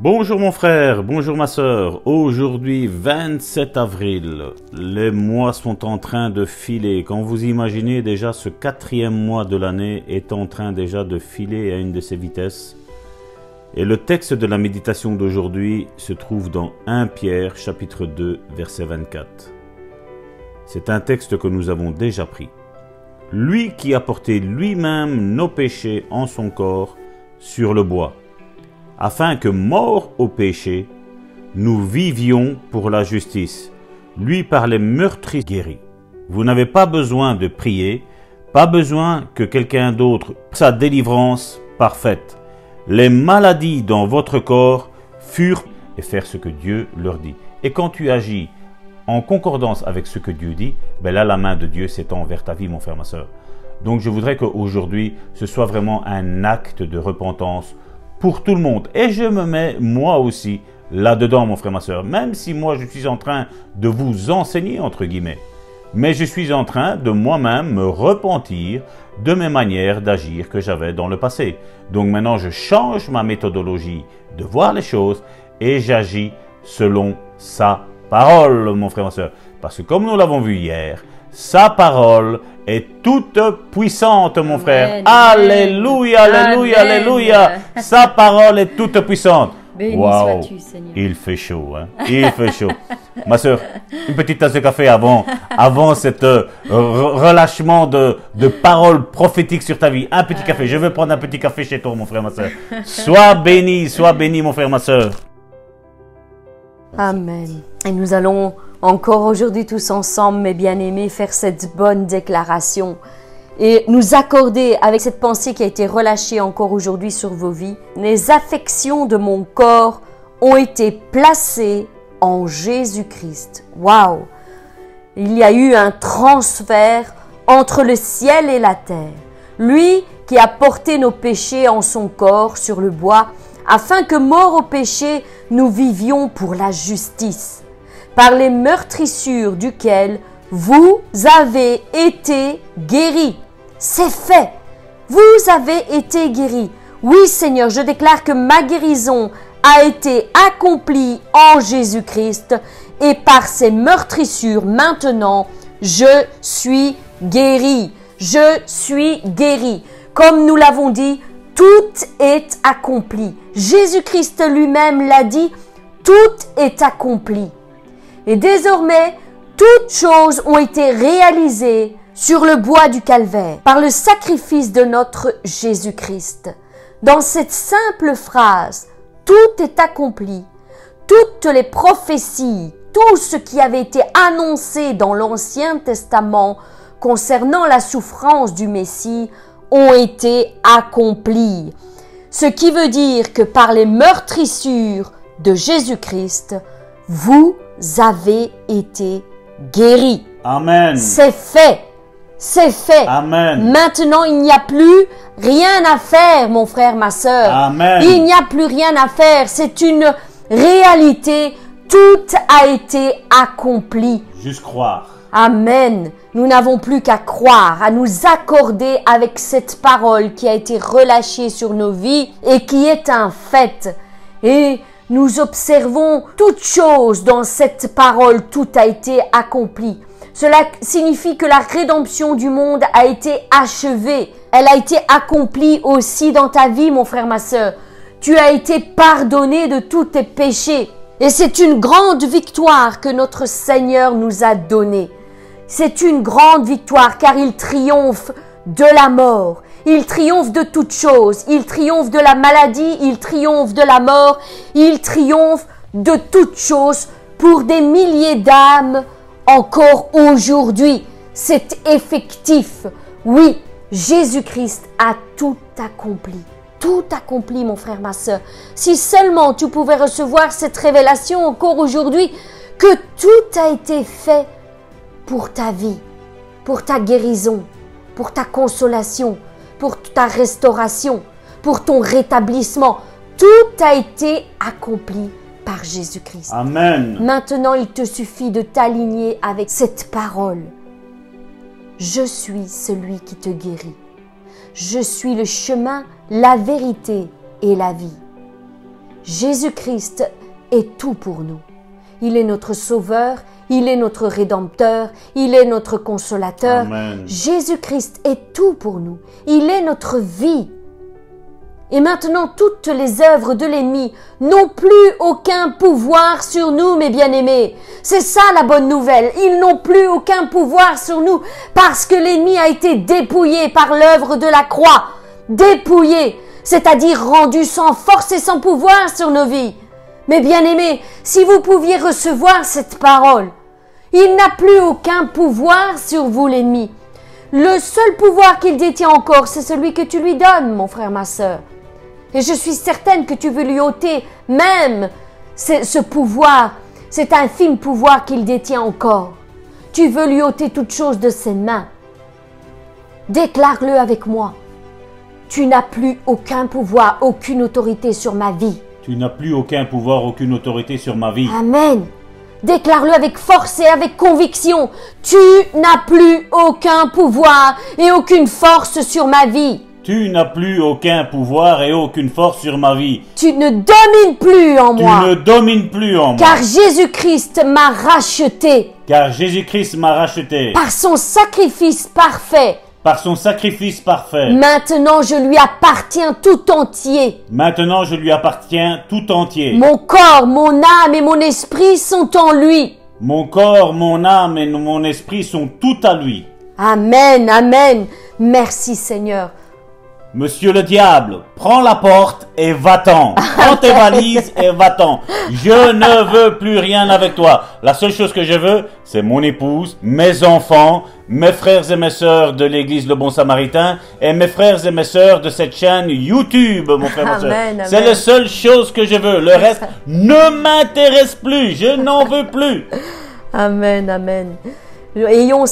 Bonjour mon frère, bonjour ma sœur. Aujourd'hui 27 avril, les mois sont en train de filer. Quand vous imaginez déjà ce 4e mois de l'année est en train déjà de filer à une de ses vitesses. Et le texte de la méditation d'aujourd'hui se trouve dans 1 Pierre chapitre 2 verset 24. C'est un texte que nous avons déjà pris. Lui qui a porté lui-même nos péchés en son corps sur le bois, afin que, morts au péché, nous vivions pour la justice. Lui par les meurtris guéris. Vous n'avez pas besoin de prier, pas besoin que quelqu'un d'autre sa délivrance parfaite. Les maladies dans votre corps furent et faire ce que Dieu leur dit. Et quand tu agis en concordance avec ce que Dieu dit, ben là la main de Dieu s'étend vers ta vie, mon frère, ma soeur. Donc je voudrais qu'aujourd'hui, ce soit vraiment un acte de repentance pour tout le monde. Et je me mets moi aussi là-dedans, mon frère, ma soeur. Même si moi je suis en train de vous enseigner, entre guillemets. Mais je suis en train de moi-même me repentir de mes manières d'agir que j'avais dans le passé. Donc maintenant je change ma méthodologie de voir les choses et j'agis selon sa parole, mon frère, ma soeur. Parce que comme nous l'avons vu hier, sa parole est toute puissante, mon frère. Alléluia, alléluia, alléluia. Sa parole est toute puissante. Béni Wow. sois-tu, Seigneur. Il fait chaud, hein. Il fait chaud. Ma soeur, une petite tasse de café avant cet relâchement de paroles prophétiques sur ta vie. Un petit café. Je veux prendre un petit café chez toi, mon frère, ma soeur. Sois béni, mon frère, ma soeur. Amen. Et nous allons encore aujourd'hui tous ensemble, mes bien-aimés, faire cette bonne déclaration et nous accorder avec cette pensée qui a été relâchée encore aujourd'hui sur vos vies. Les affections de mon corps ont été placées en Jésus-Christ. Waouh! Il y a eu un transfert entre le ciel et la terre. Lui qui a porté nos péchés en son corps sur le bois, afin que, morts au péché, nous vivions pour la justice, par les meurtrissures duquel vous avez été guéris. C'est fait. Vous avez été guéris. Oui, Seigneur, je déclare que ma guérison a été accomplie en Jésus-Christ et par ces meurtrissures, maintenant, je suis guéri. Je suis guéri. Comme nous l'avons dit, tout est accompli. Jésus-Christ lui-même l'a dit, tout est accompli. Et désormais, toutes choses ont été réalisées sur le bois du calvaire par le sacrifice de notre Jésus-Christ. Dans cette simple phrase, tout est accompli. Toutes les prophéties, tout ce qui avait été annoncé dans l'Ancien Testament concernant la souffrance du Messie ont été accomplis. Ce qui veut dire que par les meurtrissures de Jésus-Christ, vous avez été guéris. Amen. C'est fait. C'est fait. Amen. Maintenant, il n'y a plus rien à faire, mon frère, ma sœur. Amen. Il n'y a plus rien à faire. C'est une réalité. Tout a été accompli. Juste croire. Amen. Nous n'avons plus qu'à croire, à nous accorder avec cette parole qui a été relâchée sur nos vies et qui est un fait. Et nous observons toute chose dans cette parole, tout a été accompli. Cela signifie que la rédemption du monde a été achevée. Elle a été accomplie aussi dans ta vie, mon frère, ma sœur. Tu as été pardonné de tous tes péchés. Et c'est une grande victoire que notre Seigneur nous a donnée. C'est une grande victoire car il triomphe de la mort. Il triomphe de toutes choses. Il triomphe de la maladie. Il triomphe de la mort. Il triomphe de toutes choses pour des milliers d'âmes encore aujourd'hui. C'est effectif. Oui, Jésus-Christ a tout accompli. Tout accompli, mon frère, ma sœur. Si seulement tu pouvais recevoir cette révélation encore aujourd'hui, que tout a été fait pour ta vie, pour ta guérison, pour ta consolation, pour ta restauration, pour ton rétablissement. Tout a été accompli par Jésus-Christ. Amen. Maintenant, il te suffit de t'aligner avec cette parole. Je suis celui qui te guérit. Je suis le chemin, la vérité et la vie. Jésus-Christ est tout pour nous. Il est notre Sauveur, il est notre Rédempteur, il est notre Consolateur. Amen. Jésus-Christ est tout pour nous. Il est notre vie. Et maintenant, toutes les œuvres de l'ennemi n'ont plus aucun pouvoir sur nous, mes bien-aimés. C'est ça la bonne nouvelle. Ils n'ont plus aucun pouvoir sur nous parce que l'ennemi a été dépouillé par l'œuvre de la croix. Dépouillé, c'est-à-dire rendu sans force et sans pouvoir sur nos vies. Mes bien-aimés, si vous pouviez recevoir cette parole, il n'a plus aucun pouvoir sur vous, l'ennemi. Le seul pouvoir qu'il détient encore, c'est celui que tu lui donnes, mon frère, ma sœur. Et je suis certaine que tu veux lui ôter même ce pouvoir, cet infime pouvoir qu'il détient encore. Tu veux lui ôter toute chose de ses mains. Déclare-le avec moi. Tu n'as plus aucun pouvoir, aucune autorité sur ma vie. Tu n'as plus aucun pouvoir, aucune autorité sur ma vie. Amen. Déclare-le avec force et avec conviction. Tu n'as plus aucun pouvoir et aucune force sur ma vie. Tu n'as plus aucun pouvoir et aucune force sur ma vie. Tu ne domines plus en moi. Tu ne domines plus en moi. Car Jésus-Christ m'a racheté. Car Jésus-Christ m'a racheté. Par son sacrifice parfait. Par son sacrifice parfait. Maintenant, je lui appartiens tout entier. Maintenant, je lui appartiens tout entier. Mon corps, mon âme et mon esprit sont en lui. Mon corps, mon âme et mon esprit sont tout à lui. Amen, amen. Merci Seigneur. Monsieur le diable, prends la porte et va-t'en. Prends tes valises et va-t'en. Je ne veux plus rien avec toi. La seule chose que je veux, c'est mon épouse, mes enfants, mes frères et mes sœurs de l'église Le Bon Samaritain et mes frères et mes sœurs de cette chaîne YouTube, mon frère, ma sœur. Amen, C'est amen. la seule chose que je veux. Le reste ne m'intéresse plus. Je n'en veux plus. Amen, amen. Ayons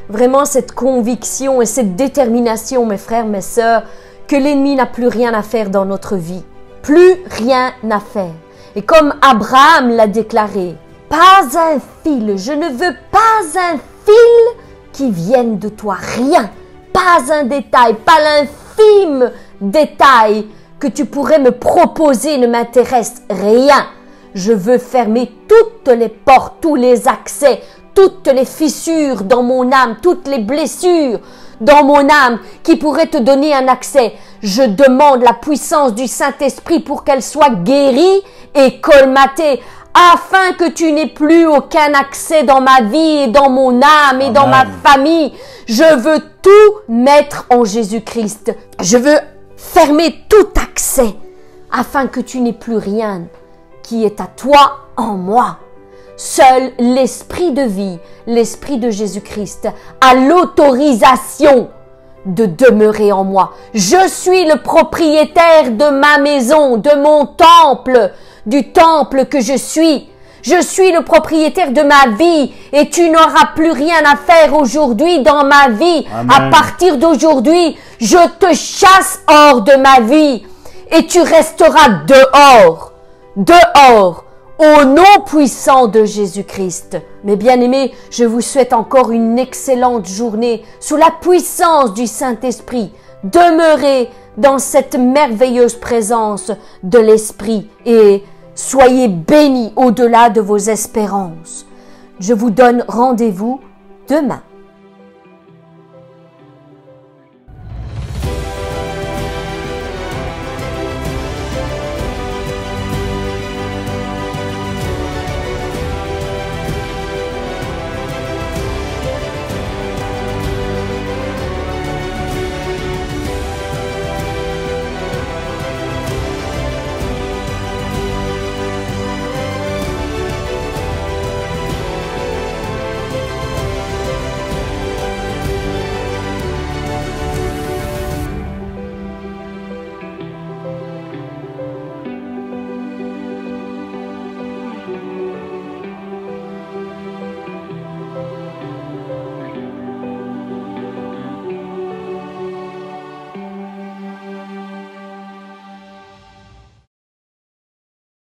vraiment cette conviction et cette détermination, mes frères, mes sœurs, que l'ennemi n'a plus rien à faire dans notre vie. Plus rien à faire. Et comme Abraham l'a déclaré, pas un fil, je ne veux pas un fil qui vienne de toi. Rien. Pas un détail, pas l'infime détail que tu pourrais me proposer ne m'intéresse. Rien. Je veux fermer toutes les portes, tous les accès, toutes les fissures dans mon âme, toutes les blessures dans mon âme qui pourraient te donner un accès. Je demande la puissance du Saint-Esprit pour qu'elle soit guérie et colmatée, afin que tu n'aies plus aucun accès dans ma vie et dans mon âme et Amen. dans ma famille. Je veux tout mettre en Jésus-Christ. Je veux fermer tout accès afin que tu n'aies plus rien qui est à toi en moi. Seul l'esprit de vie, l'esprit de Jésus-Christ, a l'autorisation de demeurer en moi. Je suis le propriétaire de ma maison, de mon temple, du temple que je suis. Je suis le propriétaire de ma vie et tu n'auras plus rien à faire aujourd'hui dans ma vie. Amen. À partir d'aujourd'hui, je te chasse hors de ma vie et tu resteras dehors, dehors. Au nom puissant de Jésus-Christ. Mes bien-aimés, je vous souhaite encore une excellente journée sous la puissance du Saint-Esprit. Demeurez dans cette merveilleuse présence de l'Esprit et soyez bénis au-delà de vos espérances. Je vous donne rendez-vous demain.